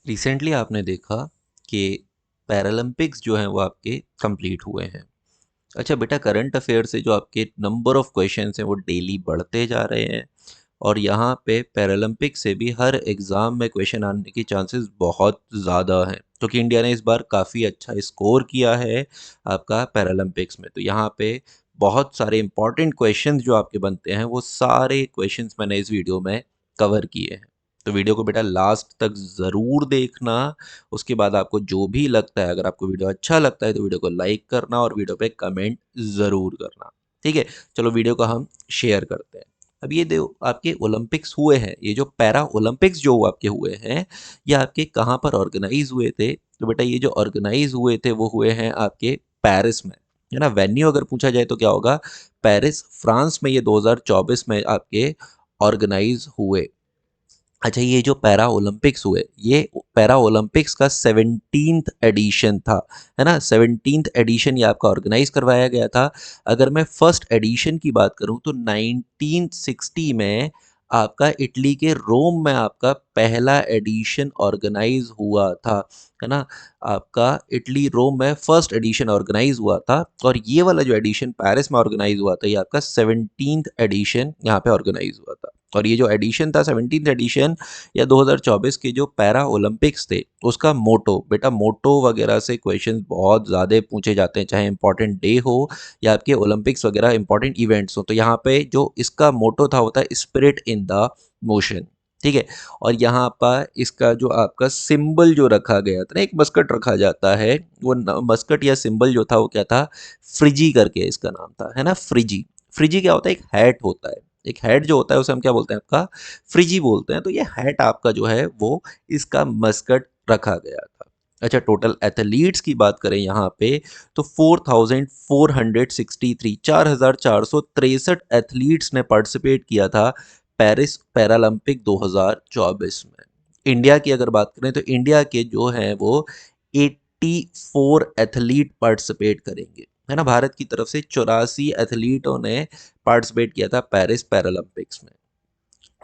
Recently आपने देखा कि पैरालंपिक्स जो हैं वो आपके कंप्लीट हुए हैं। अच्छा बेटा, करंट अफेयर से जो आपके नंबर ऑफ क्वेश्चंस हैं वो डेली बढ़ते जा रहे हैं। और यहाँ पे पैरालंपिक से भी हर एग्ज़ाम में क्वेश्चन आने की चांसेस बहुत ज़्यादा हैं, क्योंकि इंडिया ने इस बार काफ़ी अच्छा स्कोर किया है आपका पैरालंपिक्स में। तो यहाँ पे बहुत सारे इंपॉर्टेंट क्वेश्चंस जो आपके बनते हैं वो सारे क्वेश्चंस मैंने इस वीडियो में कवर किए हैं। तो वीडियो को बेटा लास्ट तक ज़रूर देखना। उसके बाद आपको जो भी लगता है, अगर आपको वीडियो अच्छा लगता है तो वीडियो को लाइक करना और वीडियो पे कमेंट ज़रूर करना। ठीक है, चलो वीडियो को हम शेयर करते हैं। अब ये दो आपके ओलंपिक्स हुए हैं, ये जो पैरा ओलंपिक्स जो आपके हुए हैं, ये आपके कहाँ पर ऑर्गेनाइज हुए थे? तो बेटा ये जो ऑर्गेनाइज हुए थे वो हुए हैं आपके पेरिस में, है ना। वेन्यू अगर पूछा जाए तो क्या होगा? पेरिस, फ्रांस में ये 2024 में आपके ऑर्गेनाइज हुए। अच्छा, ये जो पैरा ओलंपिक्स हुए, ये पैरा ओलंपिक्स का 17th एडिशन था, है ना। 17th एडिशन ये आपका ऑर्गेनाइज करवाया गया था। अगर मैं फर्स्ट एडिशन की बात करूं तो 1960 में आपका इटली के रोम में आपका पहला एडिशन ऑर्गेनाइज हुआ था, है ना। आपका इटली रोम में फर्स्ट एडिशन ऑर्गेनाइज हुआ था। और ये वाला जो एडिशन पेरिस में ऑर्गेनाइज हुआ था, ये आपका 17th एडिशन यहाँ पे ऑर्गेनाइज हुआ था। और ये जो एडिशन था 17th एडिशन या 2024 के जो पैरा ओलंपिक्स थे, उसका मोटो, बेटा मोटो वगैरह से क्वेश्चंस बहुत ज़्यादा पूछे जाते हैं, चाहे इंपॉर्टेंट डे हो या आपके ओलंपिक्स वगैरह इंपॉर्टेंट इवेंट्स हो। तो यहाँ पे जो इसका मोटो था होता है स्पिरिट इन द मोशन। ठीक है। और यहाँ पर इसका जो आपका सिंबल जो रखा गया था ना, एक मस्कट रखा जाता है, वो मस्कट या सिंबल जो था वो क्या था? फ्रिजी करके इसका नाम था, है ना। फ्रिजी। फ्रिजी क्या होता है? एक हैट होता है। एक हैट जो होता है उसे हम क्या बोलते हैं? आपका फ्रिजी बोलते हैं। तो ये हैट आपका जो है वो इसका मस्कट रखा गया था। अच्छा, टोटल एथलीट्स की बात करें यहाँ पे तो 4463, 4463 एथलीट्स ने पार्टिसिपेट किया था पेरिस पैरालंपिक 2024 में। इंडिया की अगर बात करें तो इंडिया के जो हैं वो 84 एथलीट पार्टिसिपेट करेंगे, है ना। भारत की तरफ से 84 एथलीटों ने पार्टिसिपेट किया था पेरिस पैरालंपिक्स में।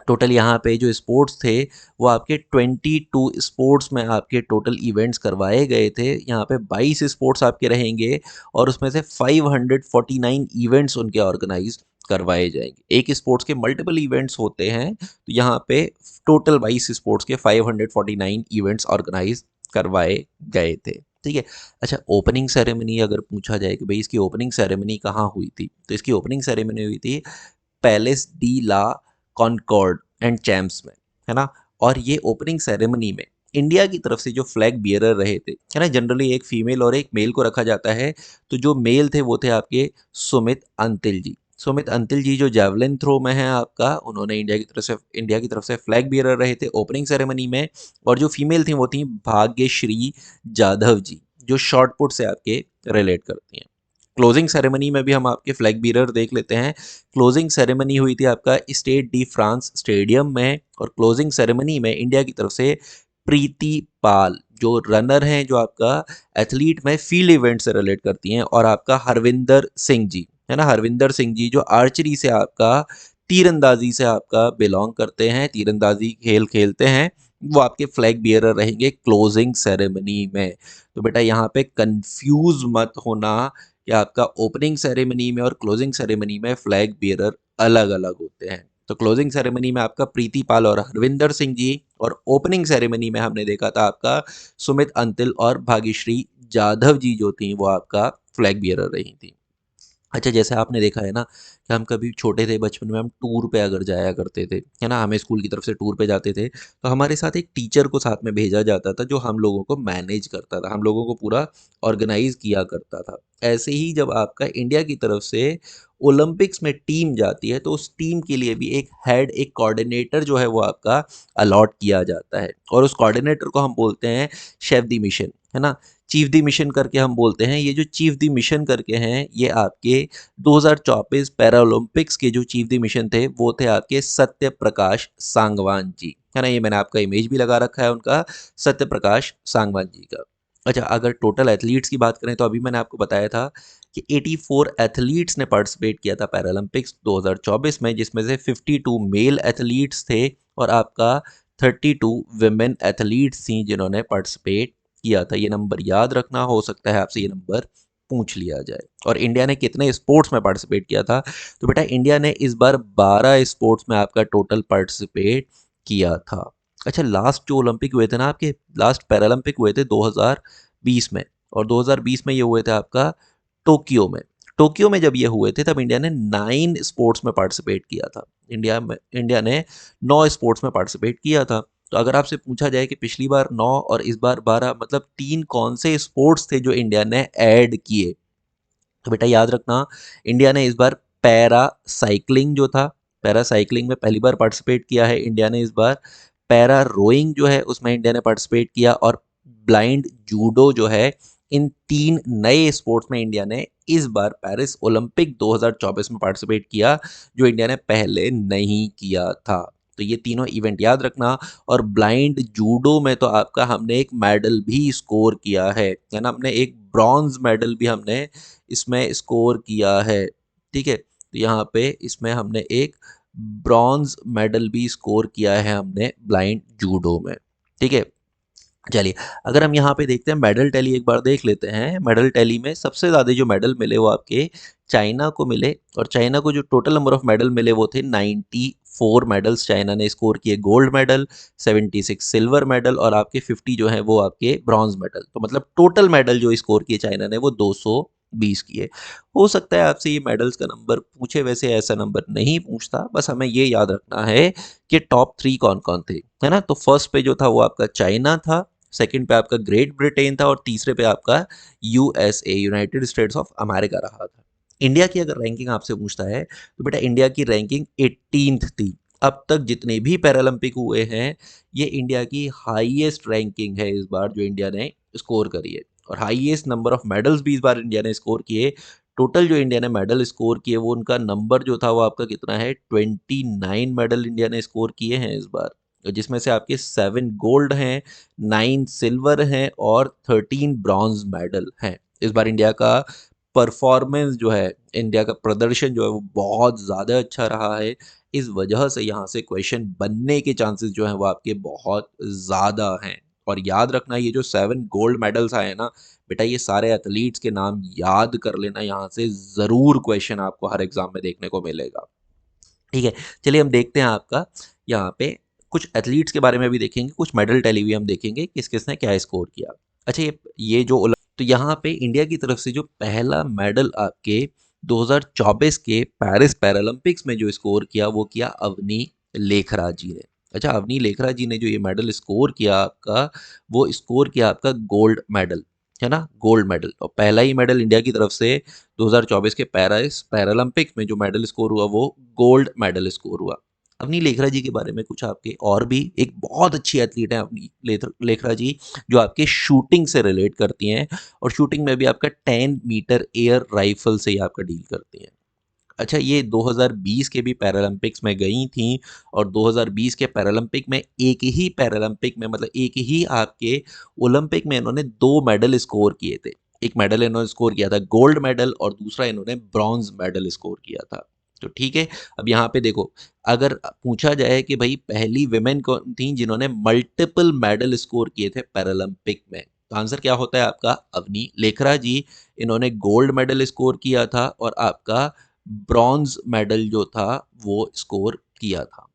टोटल यहाँ पे जो स्पोर्ट्स थे वो आपके 22 स्पोर्ट्स में आपके टोटल इवेंट्स करवाए गए थे। यहाँ पे 22 स्पोर्ट्स आपके रहेंगे और उसमें से 549 इवेंट्स उनके ऑर्गेनाइज करवाए जाएंगे। एक स्पोर्ट्स के मल्टीपल इवेंट्स होते हैं, तो यहाँ पे टोटल 22 स्पोर्ट्स के 549 इवेंट्स ऑर्गेनाइज करवाए गए थे। ठीक है। अच्छा, ओपनिंग सेरेमनी अगर पूछा जाए कि भाई इसकी ओपनिंग सेरेमनी कहाँ हुई थी, तो इसकी ओपनिंग सेरेमनी हुई थी palace de la Concorde and Champs में, है ना। और ये ओपनिंग सेरेमनी में इंडिया की तरफ से जो फ्लैग बियरर रहे थे, है ना, जनरली एक फीमेल और एक मेल को रखा जाता है। तो जो मेल थे वो थे आपके सुमित अंतिल जी। सुमित अंतिल जी जो जैवलिन थ्रो में है आपका, उन्होंने इंडिया की तरफ से फ्लैग बियरर रहे थे ओपनिंग सेरेमनी में। और जो फीमेल थी वो थी भाग्यश्री जाधव जी, जो शॉर्ट पुट से आपके रिलेट करती हैं। क्लोजिंग सेरेमनी में भी हम आपके फ्लैग बीरर देख लेते हैं। क्लोजिंग सेरेमनी हुई थी आपका स्टेड डी फ्रांस स्टेडियम में। और क्लोजिंग सेरेमनी में इंडिया की तरफ से प्रीति पाल जो रनर हैं, जो आपका एथलीट में फील्ड इवेंट से रिलेट करती हैं, और आपका हरविंदर सिंह जी, है ना, हरविंदर सिंह जी जो आर्चरी से आपका तीरंदाजी से आपका बिलोंग करते हैं, तीरंदाजी खेल खेलते हैं, वो आपके फ्लैग बियरर रहेंगे क्लोजिंग सेरेमनी में। तो बेटा यहाँ पे कंफ्यूज मत होना कि आपका ओपनिंग सेरेमनी में और क्लोजिंग सेरेमनी में फ्लैग बियरर अलग अलग होते हैं। तो क्लोजिंग सेरेमनी में आपका प्रीति पाल और हरविंदर सिंह जी, और ओपनिंग सेरेमनी में हमने देखा था आपका सुमित अंतिल और भाग्यश्री जाधव जी जो थी वो आपका फ्लैग बियरर रही थी। अच्छा, जैसे आपने देखा है ना कि हम कभी छोटे थे, बचपन में हम टूर पे अगर जाया करते थे, है ना, हमें स्कूल की तरफ से टूर पे जाते थे, तो हमारे साथ एक टीचर को साथ में भेजा जाता था जो हम लोगों को मैनेज करता था, हम लोगों को पूरा ऑर्गेनाइज किया करता था। ऐसे ही जब आपका इंडिया की तरफ से ओलंपिक्स में टीम जाती है तो उस टीम के लिए भी एक हेड, एक कोऑर्डिनेटर जो है वो आपका अलॉट किया जाता है। और उस कोऑर्डिनेटर को हम बोलते हैं शेफ द मिशन, है ना। चीफ द मिशन करके हम बोलते हैं। ये जो चीफ द मिशन करके हैं, ये आपके 2024 पैरा ओलंपिक्स के जो चीफ द मिशन थे वो थे आपके सत्य प्रकाश सांगवान जी, है ना। ये मैंने आपका इमेज भी लगा रखा है उनका, सत्य प्रकाश सांगवान जी का। अच्छा, अगर टोटल एथलीट्स की बात करें तो अभी मैंने आपको बताया था कि 84 एथलीट्स ने पार्टिसिपेट किया था पैरालंपिक्स 2024 में, जिसमें से 52 मेल एथलीट्स थे और आपका 32 विमेन एथलीट्स थी जिन्होंने पार्टिसिपेट किया था। ये नंबर याद रखना, हो सकता है आपसे ये नंबर पूछ लिया जाए। और इंडिया ने कितने स्पोर्ट्स में पार्टिसिपेट किया था? तो बेटा इंडिया ने इस बार 12 स्पोर्ट्स में आपका टोटल पार्टिसिपेट किया था। अच्छा, लास्ट जो ओलंपिक हुए थे ना आपके, लास्ट पैरालंपिक हुए थे 2020 में, और 2020 में ये हुए थे आपका टोक्यो में। टोक्यो में जब ये हुए थे तब इंडिया ने 9 स्पोर्ट्स में पार्टिसिपेट किया था। इंडिया ने 9 स्पोर्ट्स में पार्टिसिपेट किया था। तो अगर आपसे पूछा जाए कि पिछली बार 9 और इस बार 12, मतलब 3 कौन से स्पोर्ट्स थे जो इंडिया ने ऐड किए, तो बेटा याद रखना, इंडिया ने इस बार पैरा साइकिलिंग जो था, पैरा साइकिलिंग में पहली बार पार्टिसिपेट किया है इंडिया ने इस बार। पैरा रोइंग जो है उसमें इंडिया ने पार्टिसिपेट किया, और ब्लाइंड जूडो जो है, इन 3 नए स्पोर्ट्स में इंडिया ने इस बार पेरिस ओलंपिक 2024 में पार्टिसिपेट किया, जो इंडिया ने पहले नहीं किया था। तो ये तीनों इवेंट याद रखना। और ब्लाइंड जूडो में तो आपका हमने एक मेडल भी स्कोर किया है ना, हमने एक ब्रॉन्ज मेडल भी हमने इसमें स्कोर किया है। ठीक है, तो यहाँ पे इसमें हमने एक ब्रॉन्ज मेडल भी स्कोर किया है हमने ब्लाइंड जूडो में। ठीक है, चलिए अगर हम यहाँ पे देखते हैं मेडल टैली, एक बार देख लेते हैं। मेडल टैली में सबसे ज़्यादा जो मेडल मिले वो आपके चाइना को मिले, और चाइना को जो टोटल नंबर ऑफ मेडल मिले वो थे 94 मेडल्स चाइना ने स्कोर किए। गोल्ड मेडल 76 सिल्वर मेडल, और आपके 50 जो है वो आपके ब्रॉन्ज मेडल। तो मतलब टोटल मेडल जो स्कोर किए चाइना ने वो 220 किए। हो सकता है आपसे ये मेडल्स का नंबर पूछे, वैसे ऐसा नंबर नहीं पूछता, बस हमें ये याद रखना है कि टॉप 3 कौन कौन थे, है ना। तो फर्स्ट पे जो था वो आपका चाइना था, सेकंड पे आपका ग्रेट ब्रिटेन था, और तीसरे पे आपका USA, United states of America रहा था। इंडिया की अगर रैंकिंग आपसे पूछता है तो बेटा इंडिया की रैंकिंग 18th थी। अब तक जितने भी पैरालंपिक हुए हैं ये इंडिया की हाईएस्ट रैंकिंग है इस बार जो इंडिया ने स्कोर करी है, और हाईएस्ट नंबर ऑफ मेडल्स भी इस बार इंडिया ने स्कोर किए। टोटल जो इंडिया ने मेडल स्कोर किए वो उनका नंबर जो था वो आपका कितना है, 29 मेडल इंडिया ने स्कोर किए हैं इस बार, जिसमें से आपके 7 गोल्ड हैं, 9 सिल्वर हैं, और 13 ब्रॉन्ज मेडल हैं। इस बार इंडिया का परफॉर्मेंस जो है, इंडिया का प्रदर्शन जो है वो बहुत ज़्यादा अच्छा रहा है। इस वजह से यहाँ से क्वेश्चन बनने के चांसेस जो हैं वो आपके बहुत ज़्यादा हैं। और याद रखना, ये जो 7 गोल्ड मेडल्स आए हैं ना बेटा, ये सारे एथलीट्स के नाम याद कर लेना, यहाँ से ज़रूर क्वेश्चन आपको हर एग्जाम में देखने को मिलेगा। ठीक है, चलिए हम देखते हैं आपका यहाँ पे कुछ एथलीट्स के बारे में भी देखेंगे, कुछ मेडल टैली भी हम देखेंगे किस किसने क्या स्कोर किया। अच्छा, ये जो तो यहाँ पे इंडिया की तरफ से जो पहला मेडल आपके 2024 के पेरिस पैरालंपिक्स में जो स्कोर किया वो किया अवनी लेखरा जी ने। अच्छा, अवनी लेखरा जी ने जो ये मेडल स्कोर किया आपका, वो स्कोर किया आपका गोल्ड मेडल, है ना, गोल्ड मेडल। और पहला ही मेडल इंडिया की तरफ से 2024 के पेरिस पैरालंपिक्स में जो मेडल स्कोर हुआ वो गोल्ड मेडल स्कोर हुआ। अवनी लेखरा जी के बारे में कुछ आपके और भी, एक बहुत अच्छी एथलीट है अवनी लेखरा जी, जो आपके शूटिंग से रिलेट करती हैं, और शूटिंग में भी आपका 10 मीटर एयर राइफल से ही आपका डील करती हैं। अच्छा, ये 2020 के भी पैरालंपिक्स में गई थी, और 2020 के पैरालंपिक में एक ही पैरालंपिक में, मतलब एक ही आपके ओलंपिक में इन्होंने 2 मेडल स्कोर किए थे। एक मेडल इन्होंने स्कोर किया था गोल्ड मेडल, और दूसरा इन्होंने ब्रॉन्ज मेडल स्कोर किया था। तो ठीक है, अब यहाँ पे देखो, अगर पूछा जाए कि भाई पहली विमेन कौन थी जिन्होंने मल्टीपल मेडल स्कोर किए थे पैरालंपिक में, तो आंसर क्या होता है आपका, अवनी लेखरा जी। इन्होंने गोल्ड मेडल स्कोर किया था, और आपका ब्रॉन्ज मेडल जो था वो स्कोर किया था।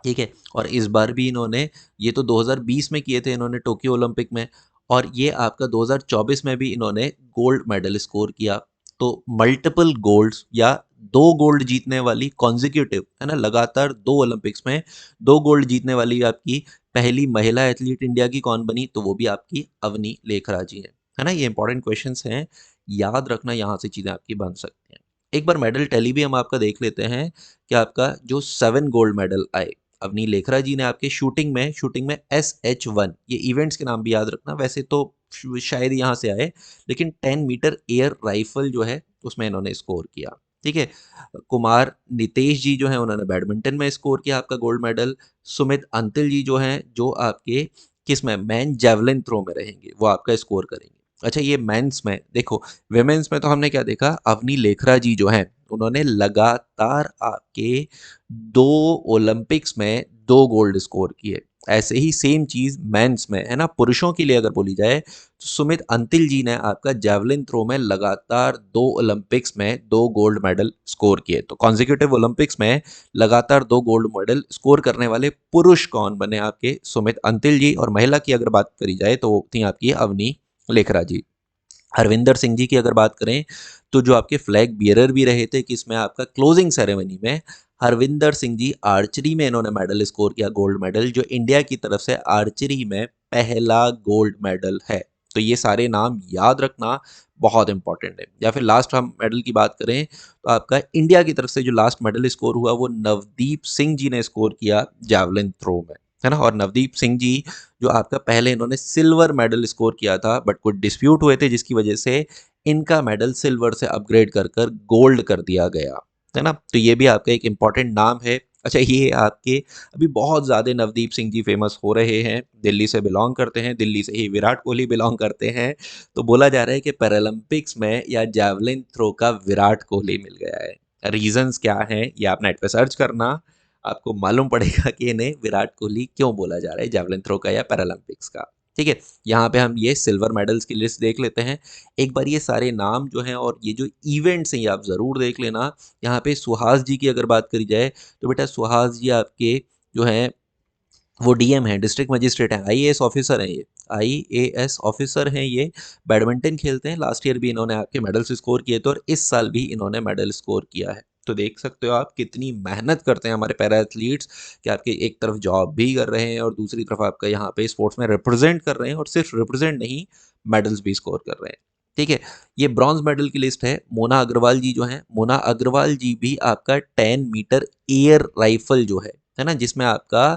ठीक है, और इस बार भी इन्होंने, ये तो 2020 में किए थे इन्होंने टोक्यो ओलंपिक में, और ये आपका 2024 में भी इन्होंने गोल्ड मेडल स्कोर किया। तो मल्टीपल गोल्ड्स, या 2 गोल्ड जीतने वाली कॉन्जिक्यूटिव, है ना, लगातार 2 ओलंपिक्स में 2 गोल्ड जीतने वाली आपकी पहली महिला एथलीट इंडिया की कौन बनी, तो वो भी आपकी अवनी लेखरा जी है ना। ये इंपॉर्टेंट क्वेश्चंस हैं, याद रखना, यहाँ से चीज़ें आपकी बन सकती हैं। एक बार मेडल टैली भी हम आपका देख लेते हैं कि आपका जो 7 गोल्ड मेडल आए, अवनी लेखरा जी ने आपके शूटिंग में SH1, ये इवेंट्स के नाम भी याद रखना, वैसे तो शायद यहाँ से आए, लेकिन 10 मीटर एयर राइफल जो है उसमें इन्होंने स्कोर किया। ठीक है, कुमार नितेश जी जो है उन्होंने बैडमिंटन में स्कोर किया आपका गोल्ड मेडल। सुमित अंतिल जी जो हैं, जो आपके किस में, मैन जेवलिन थ्रो में रहेंगे, वो आपका स्कोर करेंगे। अच्छा, ये मेंस में देखो, विमेंस में तो हमने क्या देखा, अवनी लेखरा जी जो हैं उन्होंने लगातार आपके 2 ओलंपिक्स में 2 गोल्ड स्कोर किए। ऐसे ही सेम चीज़ मेंस में, है ना? पुरुषों के लिए अगर बोली जाए तो सुमित अंतिल जी ने आपका जैवलिन थ्रो में लगातार 2 ओलंपिक्स में 2 गोल्ड मेडल स्कोर किए। तो कॉन्सेक्यूटिव ओलंपिक्स में लगातार 2 गोल्ड मेडल स्कोर करने वाले पुरुष कौन बने आपके? सुमित अंतिल जी। और महिला की अगर बात करी जाए तो वो थी आपकी अवनी लेखरा जी। हरविंदर सिंह जी की अगर बात करें तो जो आपके फ्लैग बियरर भी रहे थे, किसमें? आपका क्लोजिंग सेरेमनी में हरविंदर सिंह जी आर्चरी में इन्होंने मेडल स्कोर किया, गोल्ड मेडल, जो इंडिया की तरफ से आर्चरी में पहला गोल्ड मेडल है। तो ये सारे नाम याद रखना बहुत इंपॉर्टेंट है। या फिर लास्ट हम मेडल की बात करें तो आपका इंडिया की तरफ से जो लास्ट मेडल स्कोर हुआ वो नवदीप सिंह जी ने स्कोर किया जैवलिन थ्रो में, है ना? और नवदीप सिंह जी जो आपका पहले इन्होंने सिल्वर मेडल स्कोर किया था, बट कुछ डिस्प्यूट हुए थे जिसकी वजह से इनका मेडल सिल्वर से अपग्रेड कर कर गोल्ड कर दिया गया, है ना? तो ये भी आपका एक इम्पॉर्टेंट नाम है। अच्छा, ये आपके अभी बहुत ज़्यादा नवदीप सिंह जी फेमस हो रहे हैं, दिल्ली से बिलोंग करते हैं, दिल्ली से ही विराट कोहली बिलोंग करते हैं। तो बोला जा रहा है कि पैरालंपिक्स में या जैवलिन थ्रो का विराट कोहली मिल गया है। रीजंस क्या हैं ये आप नेट पे सर्च करना, आपको मालूम पड़ेगा कि इन्हें विराट कोहली क्यों बोला जा रहा है जैवलिन थ्रो का या पैरालंपिक्स का। ठीक है, यहाँ पे हम ये सिल्वर मेडल्स की लिस्ट देख लेते हैं। एक बार ये सारे नाम जो हैं और ये जो इवेंट्स हैं ये आप ज़रूर देख लेना। यहाँ पे सुहास जी की अगर बात करी जाए तो बेटा सुहास जी आपके जो हैं वो डीएम हैं, डिस्ट्रिक्ट मजिस्ट्रेट हैं, आईएएस ऑफिसर हैं ये, आईएएस ऑफिसर हैं ये, बैडमिंटन खेलते हैं। लास्ट ईयर भी इन्होंने आपके मेडल्स स्कोर किए थे और इस साल भी इन्होंने मेडल स्कोर किया है। तो देख सकते हो आप कितनी मेहनत करते हैं हमारे पैरा एथलीट्स, कि आपके एक तरफ जॉब भी कर रहे हैं और दूसरी तरफ आपका यहाँ पे स्पोर्ट्स में रिप्रेजेंट कर रहे हैं, और सिर्फ रिप्रेजेंट नहीं, मेडल्स भी स्कोर कर रहे हैं। ठीक है, ये ब्रॉन्ज मेडल की लिस्ट है। मोना अग्रवाल जी जो हैं, मोना अग्रवाल जी भी आपका 10 मीटर एयर राइफल जो है ना, जिसमें आपका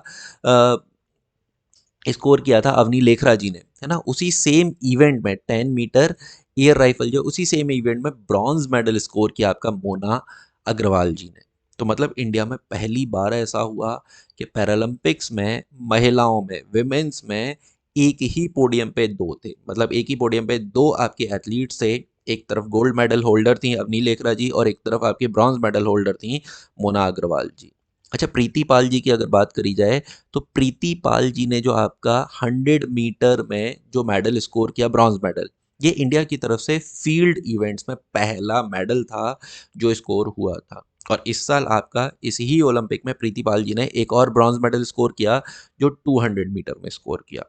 स्कोर किया था अवनी लेखरा जी ने, है ना? उसी सेम इवेंट में 10 मीटर एयर राइफल जो उसी सेम इवेंट में ब्रॉन्ज मेडल स्कोर किया आपका मोना अग्रवाल जी ने। तो मतलब इंडिया में पहली बार ऐसा हुआ कि पैरालंपिक्स में महिलाओं में, विमेंस में एक ही पोडियम पे दो थे, मतलब एक ही पोडियम पे दो आपके एथलीट्स थे। एक तरफ गोल्ड मेडल होल्डर थी अवनी लेखरा जी और एक तरफ आपके ब्रॉन्ज मेडल होल्डर थी मोना अग्रवाल जी। अच्छा, प्रीति पाल जी की अगर बात करी जाए तो प्रीति पाल जी ने जो आपका 100 मीटर में जो मेडल स्कोर किया, ब्रॉन्ज मेडल, ये इंडिया की तरफ से फील्ड इवेंट्स में पहला मेडल था जो स्कोर हुआ था। और इस साल आपका इसी ही ओलंपिक में प्रीति पाल जी ने एक और ब्रॉन्ज मेडल स्कोर किया जो 200 मीटर में स्कोर किया,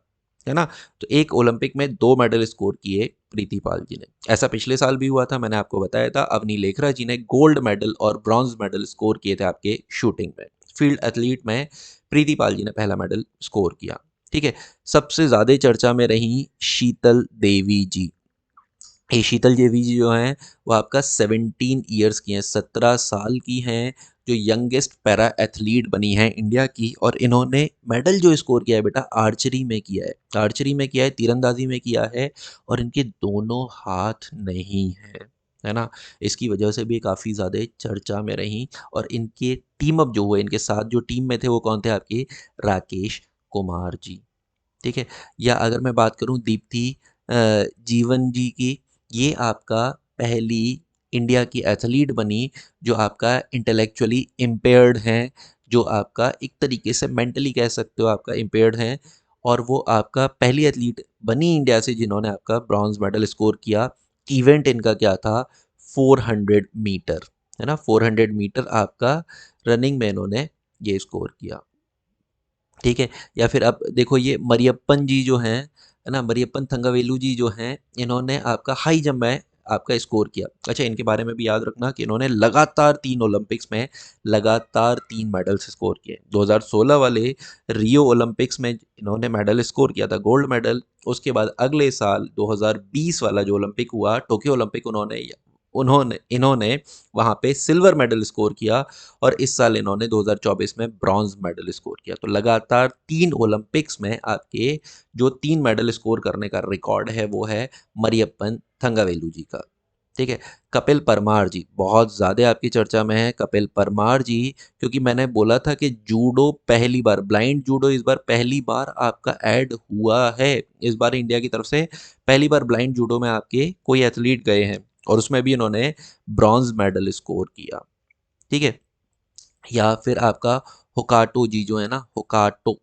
है ना? तो एक ओलंपिक में 2 मेडल स्कोर किए प्रीति पाल जी ने। ऐसा पिछले साल भी हुआ था, मैंने आपको बताया था, अवनी लेखरा जी ने गोल्ड मेडल और ब्रॉन्ज मेडल स्कोर किए थे आपके शूटिंग में। फील्ड एथलीट में प्रीति पाल जी ने पहला मेडल स्कोर किया। ठीक है, सबसे ज़्यादा चर्चा में रही शीतल देवी जी। ये शीतल देवी जी जो हैं वो आपका 17 ईयर्स की हैं, 17 साल की हैं, जो यंगेस्ट पैरा एथलीट बनी हैं इंडिया की। और इन्होंने मेडल जो स्कोर किया है बेटा आर्चरी में किया है, आर्चरी में किया है, तीरंदाजी में किया है, और इनके दोनों हाथ नहीं हैं, है ना? इसकी वजह से भी काफ़ी ज़्यादा चर्चा में रहीं। और इनके टीम अप जो हुए, इनके साथ जो टीम में थे वो कौन थे आपके? राकेश कुमार जी। ठीक है, या अगर मैं बात करूं दीप्ति जीवन जी की, ये आपका पहली इंडिया की एथलीट बनी जो आपका इंटेलेक्चुअली इम्पेयर्ड हैं, जो आपका एक तरीके से मेंटली कह सकते हो आपका इम्पेयर्ड हैं, और वो आपका पहली एथलीट बनी इंडिया से जिन्होंने आपका ब्रॉन्ज मेडल स्कोर किया। इवेंट इनका क्या था? 400 मीटर, है ना? 400 मीटर आपका रनिंग में इन्होंने ये स्कोर किया। ठीक है, या फिर अब देखो ये मरियप्पन जी जो हैं, है ना? मरियप्पन थंगावेलु जी जो हैं, इन्होंने आपका हाई जंप में आपका स्कोर किया। अच्छा, इनके बारे में भी याद रखना कि इन्होंने लगातार 3 ओलंपिक्स में लगातार 3 मेडल्स स्कोर किए। 2016 वाले रियो ओलंपिक्स में इन्होंने मेडल स्कोर किया था, गोल्ड मेडल। उसके बाद अगले साल 2020 वाला जो ओलंपिक हुआ, टोक्यो ओलंपिक, उन्होंने उन्होंने इन्होंने वहाँ पे सिल्वर मेडल स्कोर किया। और इस साल इन्होंने 2024 में ब्रॉन्ज मेडल स्कोर किया। तो लगातार 3 ओलंपिक्स में आपके जो 3 मेडल स्कोर करने का रिकॉर्ड है वो है मरियप्पन थंगावेलु जी का। ठीक है, कपिल परमार जी बहुत ज़्यादा आपकी चर्चा में है। कपिल परमार जी, क्योंकि मैंने बोला था कि जूडो पहली बार, ब्लाइंड जूडो इस बार पहली बार आपका ऐड हुआ है। इस बार इंडिया की तरफ से पहली बार ब्लाइंड जूडो में आपके कोई एथलीट गए हैं, और उसमें भी इन्होंने ब्रॉन्ज मेडल स्कोर किया। ठीक है। या फिर आपका होकाटो जी जो है ना, होकाटो,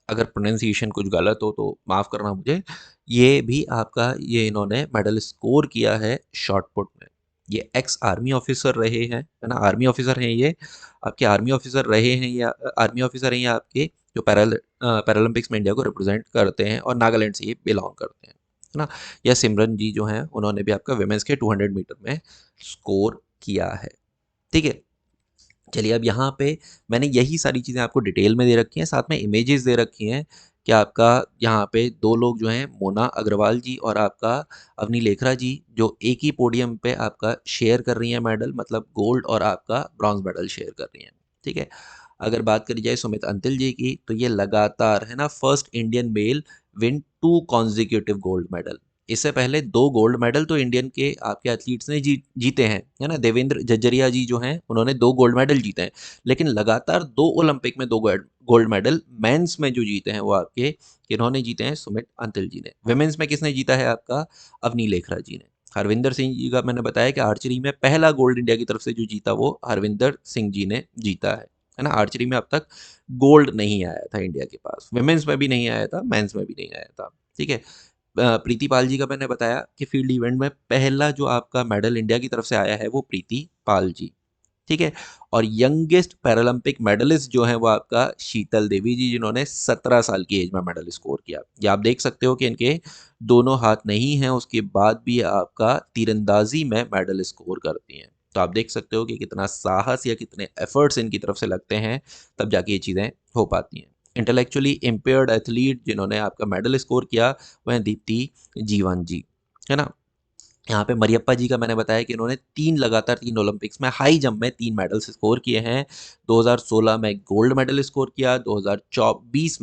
अगर प्रोनाउंसिएशन कुछ गलत हो तो माफ़ करना मुझे। ये भी आपका, ये इन्होंने मेडल स्कोर किया है शॉट पुट में। ये एक्स आर्मी ऑफिसर रहे हैं, है ना, आर्मी ऑफिसर हैं ये, आपके आर्मी ऑफिसर रहे हैं, या आर्मी ऑफिसर हैं या आपके जो पैरालंपिक्स में इंडिया को रिप्रेजेंट करते हैं, और नागालैंड से ये बिलोंग करते हैं, है ना। या सिमरन जी जो हैं, उन्होंने भी आपका विमेंस के 200 मीटर में स्कोर किया है। ठीक है। चलिए, अब यहाँ पे मैंने यही सारी चीज़ें आपको डिटेल में दे रखी हैं, साथ में इमेजेस दे रखी हैं कि आपका यहाँ पे दो लोग जो हैं, मोना अग्रवाल जी और आपका अवनी लेखरा जी, जो एक ही पोडियम पे आपका शेयर कर रही हैं मेडल, मतलब गोल्ड और आपका ब्रॉन्ज मेडल शेयर कर रही हैं। ठीक है। अगर बात करी जाए सुमित अंतिल जी की, तो ये लगातार, है ना, first Indian male win 2 consecutive gold medal. इससे पहले 2 गोल्ड मेडल तो इंडियन के आपके एथलीट्स ने जीते हैं, है ना। देवेंद्र जज्जरिया जी जो हैं, उन्होंने 2 गोल्ड मेडल जीते हैं, लेकिन लगातार 2 ओलंपिक में 2 गोल्ड मेडल मेंस में जो जीते हैं वो आपके किन्होंने जीते हैं, सुमित अंतिल जी ने। विमेंस में किसने जीता है, आपका अवनी लेखरा जी ने। हरविंदर सिंह जी का मैंने बताया कि आर्चरी में पहला गोल्ड इंडिया की तरफ से जो जीता वो हरविंदर सिंह जी ने जीता है ना। आर्चरी में अब तक गोल्ड नहीं आया था इंडिया के पास, विमेंस में भी नहीं आया था, मेंस में भी नहीं आया था। ठीक है। प्रीति पाल जी का मैंने बताया कि फील्ड इवेंट में पहला जो आपका मेडल इंडिया की तरफ से आया है वो प्रीति पाल जी। ठीक है। और यंगेस्ट पैरालंपिक मेडलिस्ट जो है वो आपका शीतल देवी जी, जिन्होंने 17 साल की एज में मेडल स्कोर किया। ये आप देख सकते हो कि इनके दोनों हाथ नहीं हैं, उसके बाद भी आपका तीरंदाजी में मेडल स्कोर करती हैं। तो आप देख सकते हो कि कितना साहस या कितने एफर्ट्स इनकी तरफ से लगते हैं, तब जाके ये चीज़ें हो पाती हैं। इंटेलेक्चुअली इम्पेयर्ड एथलीट जिन्होंने आपका मेडल स्कोर किया, वह दीप्ति जीवन जी, है ना। यहाँ पे मरियप्पा जी का मैंने बताया कि इन्होंने 3 लगातार 3 ओलंपिक्स में हाई जंप में 3 मेडल्स स्कोर किए हैं। 2016 में गोल्ड मेडल स्कोर किया, 2020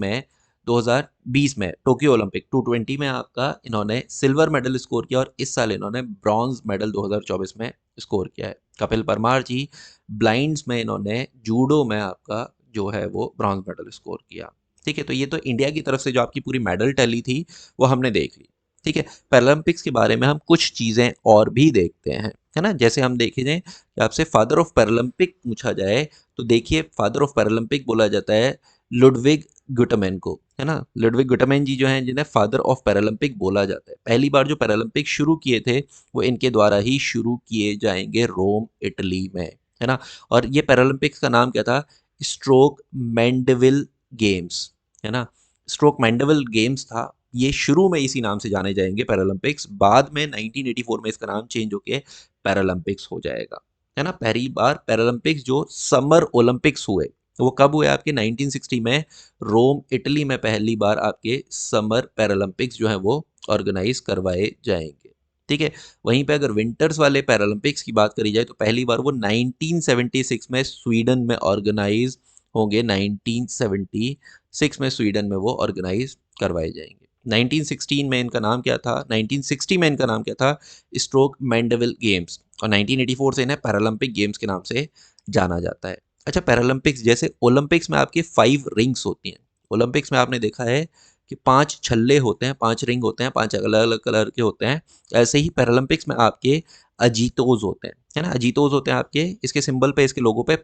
में टोक्यो ओलंपिक 220 में आपका इन्होंने सिल्वर मेडल स्कोर किया, और इस साल इन्होंने ब्रॉन्ज मेडल 2024 में स्कोर किया है। कपिल परमार जी, ब्लाइंड्स में इन्होंने जूडो में आपका जो है वो ब्रॉन्ज मेडल स्कोर किया। ठीक है। तो ये तो इंडिया की तरफ से जो आपकी पूरी मेडल टैली थी वो हमने देख ली। ठीक है। पैरालंपिक्स के बारे में हम कुछ चीज़ें और भी देखते हैं, है ना। जैसे हम देखे जाए कि आपसे फादर ऑफ पैरालंपिक पूछा जाए, तो देखिए फादर ऑफ पैरालंपिक बोला जाता है लुडविग गुटमैन को, है ना। लुडविग गुटमैन जी जो हैं, जिन्हें फादर ऑफ पैरालंपिक बोला जाता है। पहली बार जो पैरालंपिक शुरू किए थे वो इनके द्वारा ही शुरू किए जाएंगे, रोम इटली में, है ना। और ये पैरालंपिक्स का नाम क्या था, स्ट्रोक मैंडेविल गेम्स, है ना। स्ट्रोक मैंडेविल गेम्स था। ये शुरू में इसी नाम से जाने जाएंगे पैरालंपिक्स, बाद में 1984 में इसका नाम चेंज होके पैरालंपिक्स हो जाएगा, है ना। पहली बार पैरालंपिक्स जो समर ओलंपिक्स हुए, तो वो कब हुए, आपके 1960 में रोम इटली में पहली बार आपके समर पैरालंपिक्स जो है वो ऑर्गेनाइज करवाए जाएंगे। ठीक है। वहीं पे अगर विंटर्स वाले पैरालंपिक्स की बात करी जाए, तो पहली बार वो 1976 में स्वीडन में ऑर्गेनाइज होंगे, 1976 में स्वीडन में वो ऑर्गेनाइज करवाए जाएंगे। 1916 में इनका नाम क्या था, 1960 में इनका नाम क्या था, स्ट्रोक मैंडेविल गेम्स, और 1984 से इन्हें पैरालंपिक गेम्स के नाम से जाना जाता है। अच्छा, पैरालंपिक्स जैसे ओलंपिक्स में आपके 5 रिंग्स होती हैं, ओलंपिक्स में आपने देखा है कि 5 छल्ले होते हैं, 5 रिंग होते हैं, 5 अलग अलग कलर के होते हैं। ऐसे ही पैरालंपिक्स में आपके अजीतोज होते हैं, है ना। अजीतोज होते हैं आपके, इसके सिंबल पे, इसके लोगो पे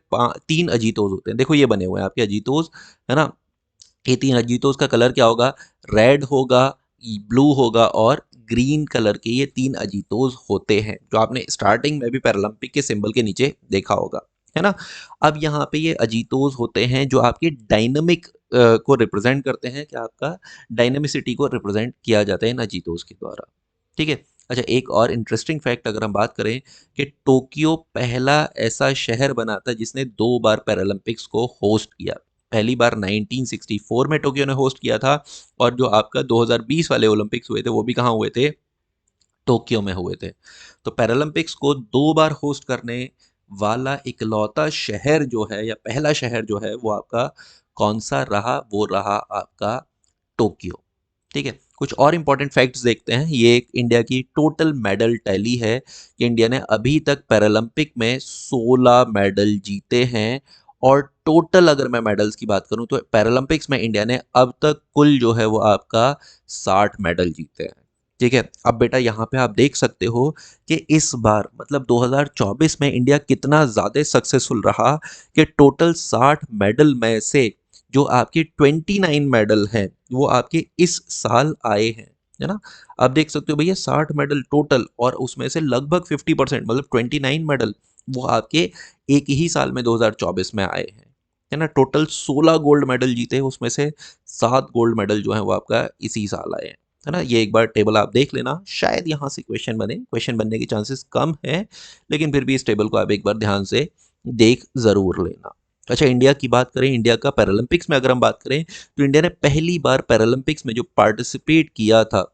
3 अजीतोज होते हैं। देखो ये बने हुए हैं आपके अजीतोज, है ना। ये 3 अजीतोज का कलर क्या होगा, रेड होगा, ब्लू होगा और ग्रीन कलर के, ये 3 अजीतोज होते हैं, जो आपने स्टार्टिंग में भी पैरालंपिक के सिंबल के नीचे देखा होगा, है ना। अब यहाँ पे ये अजीतोज होते हैं जो आपके डायनामिक को रिप्रेजेंट करते हैं, कि आपका डायनामिसिटी को रिप्रेजेंट किया जाता है इन अजीतोज के द्वारा। ठीक है। अच्छा, एक और इंटरेस्टिंग फैक्ट अगर हम बात करें कि टोक्यो पहला ऐसा शहर बना था जिसने 2 बार पैरालंपिक्स को होस्ट किया। पहली बार 1964 में टोक्यो ने होस्ट किया था, और जो आपका 2020 वाले ओलंपिक्स हुए थे वो भी कहाँ हुए थे, टोक्यो में हुए थे। तो पैरालंपिक्स को 2 बार होस्ट करने वाला इकलौता शहर जो है, या पहला शहर जो है, वो आपका कौन सा रहा, वो रहा आपका टोक्यो। ठीक है। कुछ और इंपॉर्टेंट फैक्ट्स देखते हैं। ये एक इंडिया की टोटल मेडल टैली है कि इंडिया ने अभी तक पैरालंपिक में 16 मेडल जीते हैं, और टोटल अगर मैं मेडल्स की बात करूं तो पैरालंपिक्स में इंडिया ने अब तक कुल जो है वो आपका 60 मेडल जीते हैं। ठीक है। अब बेटा यहाँ पे आप देख सकते हो कि इस बार मतलब 2024 में इंडिया कितना ज़्यादा सक्सेसफुल रहा कि टोटल 60 मेडल में से जो आपके 29 मेडल हैं वो आपके इस साल आए हैं, है ना। आप देख सकते हो भैया 60 मेडल टोटल और उसमें से लगभग 50% मतलब 29 मेडल वो आपके एक ही साल में 2024 में आए हैं, है ना। टोटल 16 गोल्ड मेडल जीते, उसमें से 7 गोल्ड मेडल जो है वो आपका इसी साल आए हैं, है ना। ये एक बार टेबल आप देख लेना, शायद यहाँ से क्वेश्चन बने, क्वेश्चन बनने के चांसेस कम हैं, लेकिन फिर भी इस टेबल को आप एक बार ध्यान से देख ज़रूर लेना। अच्छा, इंडिया की बात करें, इंडिया का पैरालंपिक्स में अगर हम बात करें तो इंडिया ने पहली बार पैरालंपिक्स में जो पार्टिसिपेट किया था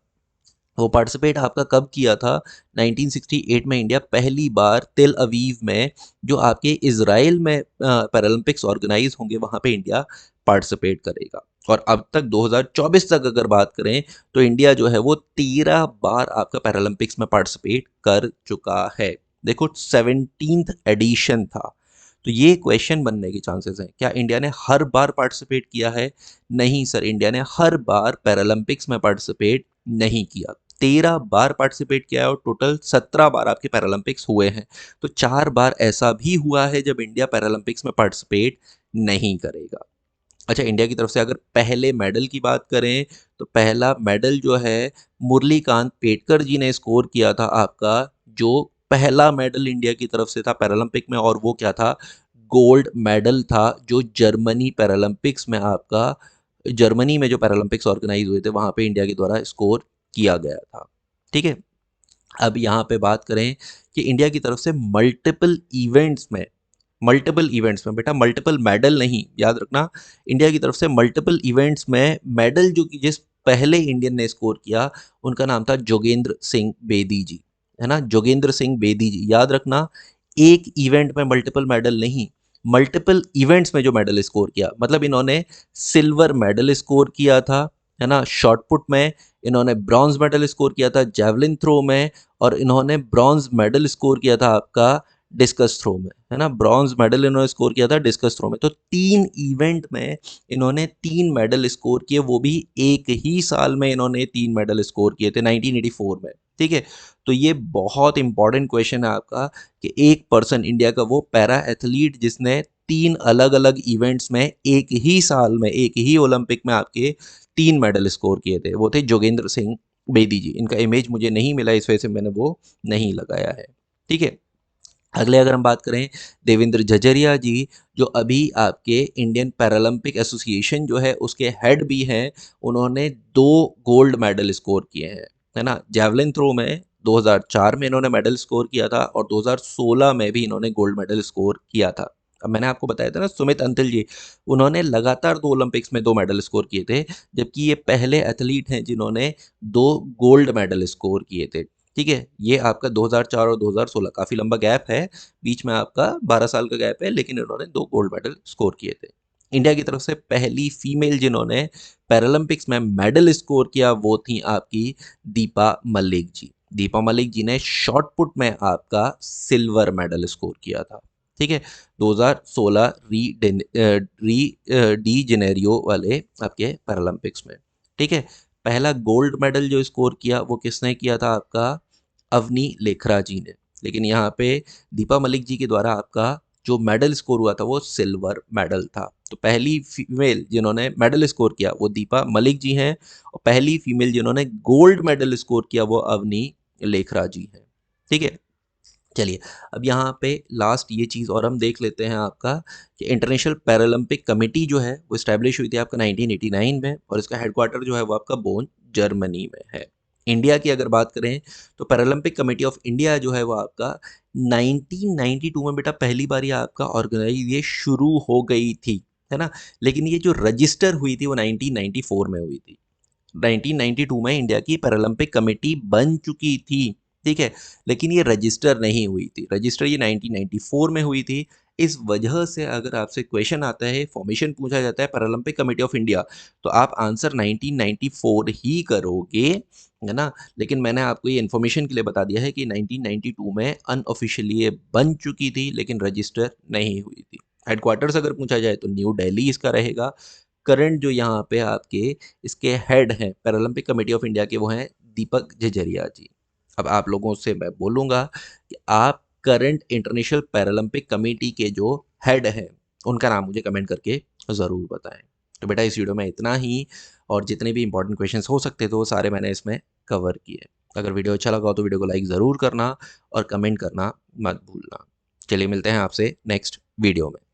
वो पार्टिसिपेट आपका कब किया था? 1968 में इंडिया पहली बार तेल अवीव में जो आपके इज़राइल में पैरालंपिक्स ऑर्गेनाइज होंगे वहाँ पे इंडिया पार्टिसिपेट करेगा। और अब तक 2024 तक अगर बात करें तो इंडिया जो है वो 13 बार आपका पैरालंपिक्स में पार्टिसिपेट कर चुका है। देखो 17th एडिशन था। तो ये क्वेश्चन बनने के चांसेस हैं, क्या इंडिया ने हर बार पार्टिसिपेट किया है? नहीं सर, इंडिया ने हर बार पैरालंपिक्स में पार्टिसिपेट नहीं किया। 13 बार पार्टिसिपेट किया है और टोटल 17 बार आपके पैरालंपिक्स हुए हैं। तो 4 बार ऐसा भी हुआ है जब इंडिया पैरालंपिक्स में पार्टिसिपेट नहीं करेगा। अच्छा, इंडिया की तरफ से अगर पहले मेडल की बात करें तो पहला मेडल जो है मुरलीकांत पेटकर जी ने स्कोर किया था आपका, जो पहला मेडल इंडिया की तरफ से था पैरालंपिक में, और वो क्या था? गोल्ड मेडल था, जो जर्मनी पैरालंपिक्स में आपका, जर्मनी में जो पैरालंपिक्स ऑर्गेनाइज हुए थे वहाँ पे इंडिया के द्वारा स्कोर किया गया था। ठीक है। अब यहाँ पे बात करें कि इंडिया की तरफ से मल्टीपल इवेंट्स में बेटा मल्टीपल मेडल नहीं, याद रखना, इंडिया की तरफ से मल्टीपल इवेंट्स में मेडल जो कि जिस पहले इंडियन ने स्कोर किया उनका नाम था जोगेंद्र सिंह बेदी जी, है ना। जोगेंद्र सिंह बेदी जी, याद रखना, एक इवेंट में मल्टीपल मेडल नहीं, मल्टीपल इवेंट्स में जो मेडल स्कोर किया, मतलब इन्होंने सिल्वर मेडल स्कोर किया था, है ना, शॉट पुट में। इन्होंने ब्रॉन्ज मेडल स्कोर किया था जेवलिन थ्रो में, और इन्होंने ब्रॉन्ज मेडल स्कोर किया था आपका डिस्कस थ्रो में, है ना। ब्रॉन्ज मेडल इन्होंने स्कोर किया था डिस्कस थ्रो में। तो 3 इवेंट में इन्होंने 3 मेडल स्कोर किए, वो भी एक ही साल में इन्होंने 3 मेडल स्कोर किए थे 1984 में। ठीक है। तो ये बहुत इंपॉर्टेंट क्वेश्चन है आपका कि एक पर्सन इंडिया का वो पैरा एथलीट जिसने 3 अलग अलग इवेंट्स में एक ही साल में एक ही ओलंपिक में आपके 3 मेडल स्कोर किए थे, वो थे जोगेंद्र सिंह बेदी जी। इनका इमेज मुझे नहीं मिला, इस वजह से मैंने वो नहीं लगाया है। ठीक है। अगले अगर हम बात करें, देवेंद्र झझरिया जी, जो अभी आपके इंडियन पैरालंपिक एसोसिएशन जो है उसके हेड भी हैं, उन्होंने 2 गोल्ड मेडल स्कोर किए हैं, है ना। जेवलिन थ्रो में 2004 में इन्होंने मेडल स्कोर किया था और 2016 में भी इन्होंने गोल्ड मेडल स्कोर किया था। अब मैंने आपको बताया था ना, सुमित अंतिल जी, उन्होंने लगातार 2 ओलंपिक्स में 2 मेडल स्कोर किए थे, जबकि ये पहले एथलीट हैं जिन्होंने 2 गोल्ड मेडल स्कोर किए थे। ठीक है। ये आपका 2004 और 2016 काफ़ी लंबा गैप है, बीच में आपका 12 साल का गैप है, लेकिन इन्होंने 2 गोल्ड मेडल स्कोर किए थे। इंडिया की तरफ से पहली फीमेल जिन्होंने पैरालंपिक्स में मेडल स्कोर किया वो थी आपकी दीपा मलिक जी। दीपा मलिक जी ने शॉट पुट में आपका सिल्वर मेडल स्कोर किया था। ठीक है। 2016 डी जेनेरियो वाले आपके पैरालंपिक्स में। ठीक है। पहला गोल्ड मेडल जो स्कोर किया वो किसने किया था? आपका अवनी लेखरा जी ने। लेकिन यहाँ पे दीपा मलिक जी के द्वारा आपका जो मेडल स्कोर हुआ था वो सिल्वर मेडल था। तो पहली फीमेल जिन्होंने मेडल स्कोर किया वो दीपा मलिक जी हैं, और पहली फीमेल जिन्होंने गोल्ड मेडल स्कोर किया वो अवनी लेखरा जी हैं। ठीक है। चलिए, अब यहाँ पे लास्ट ये चीज़ और हम देख लेते हैं आपका कि इंटरनेशनल पैरालंपिक कमेटी जो है वो इस्टेब्लिश हुई थी आपका 1989 में, और इसका हेडक्वार्टर जो है वो आपका बोन जर्मनी में है। इंडिया की अगर बात करें तो पैरालंपिक कमेटी ऑफ इंडिया जो है वो आपका 1992 में बेटा पहली बार ये आपका ऑर्गेनाइज ये शुरू हो गई थी, है ना। लेकिन ये जो रजिस्टर हुई थी वो 1994 में हुई थी। 1992 में इंडिया की पैरालंपिक कमेटी बन चुकी थी। ठीक है। लेकिन ये रजिस्टर नहीं हुई थी, रजिस्टर ये 1994 में हुई थी। इस वजह से अगर आपसे क्वेश्चन आता है, फॉर्मेशन पूछा जाता है पैरालंपिक कमेटी ऑफ इंडिया, तो आप आंसर 1994 ही करोगे, है ना। लेकिन मैंने आपको ये इन्फॉर्मेशन के लिए बता दिया है कि 1992 में अनऑफिशियली ये बन चुकी थी, लेकिन रजिस्टर नहीं हुई थी। हेडक्वार्टर्स अगर पूछा जाए तो न्यू दिल्ली इसका रहेगा। करंट जो यहाँ पे आपके इसके हेड हैं पैरालंपिक कमेटी ऑफ इंडिया के वो हैं दीपक झिझरिया जी। अब आप लोगों से मैं बोलूँगा कि आप करंट इंटरनेशनल पैरालंपिक कमेटी के जो हेड हैं, उनका नाम मुझे कमेंट करके ज़रूर बताएँ। तो बेटा इस वीडियो में इतना ही, और जितने भी इंपॉर्टेंट क्वेश्चंस हो सकते थे वो सारे मैंने इसमें कवर किए। अगर वीडियो अच्छा लगा हो तो वीडियो को लाइक ज़रूर करना और कमेंट करना मत भूलना। चलिए मिलते हैं आपसे नेक्स्ट वीडियो में।